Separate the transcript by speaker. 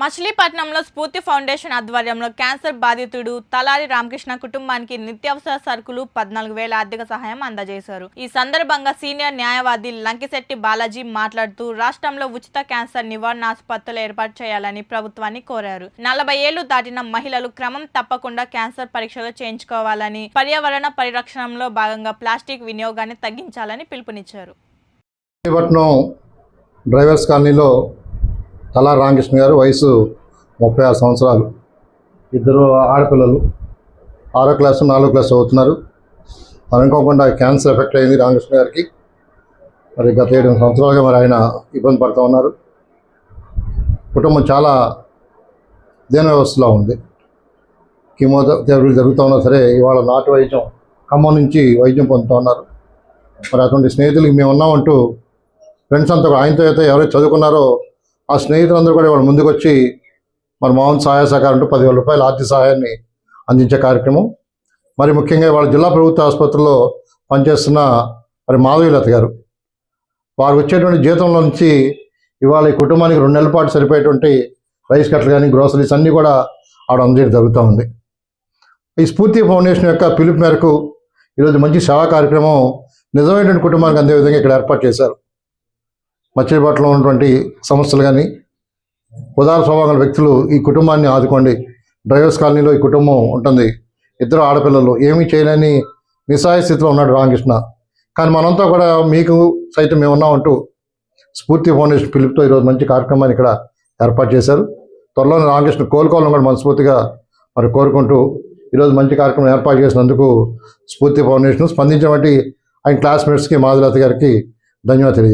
Speaker 1: మచిలీపట్నంలో స్ఫూర్తి ఫౌండేషన్ ఆధ్వర్యంలో క్యాన్సర్ బాధితుడు తలారి రామకృష్ణ కుటుంబానికి నిత్యావసర సరుకులు 14,000 ఆర్థిక సహాయం అందజేశారు. ఈ సందర్భంగా సీనియర్ న్యాయవాది లంకిశెట్టి బాలాజీ మాట్లాడుతూ రాష్ట్రంలో ఉచిత క్యాన్సర్ నివారణ ఆసుపత్రులు ఏర్పాటు చేయాలని ప్రభుత్వాన్ని కోరారు. 40 ఏళ్లు దాటిన మహిళలు క్రమం తప్పకుండా క్యాన్సర్ పరీక్షలు చేయించుకోవాలని, పర్యావరణ పరిరక్షణలో భాగంగా ప్లాస్టిక్ వినియోగాన్ని తగ్గించాలని పిలుపునిచ్చారు.
Speaker 2: డ్రైవర్స్ కాలనీలో తలారి రామకృష్ణ గారు వయసు 36 సంవత్సరాలు, ఇద్దరు ఆడపిల్లలు 6వ క్లాసు 4వ క్లాసు చదువుతున్నారు. అనుకోకుండా క్యాన్సర్ ఎఫెక్ట్ అయింది రామకృష్ణ గారికి. మరి గత 7 సంవత్సరాలుగా మరి ఆయన ఇబ్బంది పడుతూ ఉన్నారు. కుటుంబం చాలా దీన వ్యవస్థలో ఉంది. కీమోథెరపీలు జరుగుతూ ఉన్నా సరే ఇవాళ నాటు వైద్యం ఖమ్మం నుంచి వైద్యం పొందుతూ ఉన్నారు. మరి అటువంటి స్నేహితులకి మేము ఉన్నామంటూ ఫ్రెండ్స్ అంతా ఆయనతో అయితే ఎవరైతే చదువుకున్నారో ఆ స్నేహితులందరూ కూడా వాళ్ళు ముందుకు వచ్చి మరి మామూలు సహాయ సహకారం అంటూ 10,000 రూపాయల ఆర్థిక సహాయాన్ని అందించే కార్యక్రమం. మరి ముఖ్యంగా వాళ్ళ జిల్లా ప్రభుత్వ ఆసుపత్రిలో పనిచేస్తున్న మరి మాధవీలత గారు, వారు వచ్చేటువంటి జీతంలో నుంచి ఇవాళ ఈ కుటుంబానికి 2 నెలల పాటు సరిపోయేటువంటి రైస్ కట్టలు కానీ గ్రోసరీస్ అన్నీ కూడా ఆవిడ అందజేయడం జరుగుతూ ఉంది. ఈ స్ఫూర్తి ఫౌండేషన్ యొక్క పిలుపు మేరకు ఈరోజు మంచి సేవా కార్యక్రమం నిజమైనటువంటి కుటుంబానికి అందే విధంగా ఇక్కడ ఏర్పాటు చేశారు. మచిలీపట్నంలో ఉన్నటువంటి సంస్థలు కానీ ఉదార స్వభావం వ్యక్తులు ఈ కుటుంబాన్ని ఆదుకోండి. డ్రైవర్స్ కాలనీలో ఈ కుటుంబం ఉంటుంది. 2 ఆడపిల్లలు, ఏమీ చేయలేని నిస్సహాయ స్థితిలో ఉన్నాడు రామకృష్ణ. కానీ మనంతా కూడా మీకు సైతం మేము ఉన్నామంటూ స్ఫూర్తి ఫౌండేషన్ పిలుపుతో ఈరోజు మంచి కార్యక్రమాన్ని ఇక్కడ ఏర్పాటు చేశారు. త్వరలోనే రామకృష్ణ కోలుకోవాలని కూడా మనస్ఫూర్తిగా మరి కోరుకుంటూ ఈరోజు మంచి కార్యక్రమం ఏర్పాటు చేసినందుకు స్ఫూర్తి ఫౌండేషన్ స్పందించినటువంటి ఆయన క్లాస్మేట్స్కి మాధులత గారికి ధన్యవాదాలు తెలియజేస్తాను.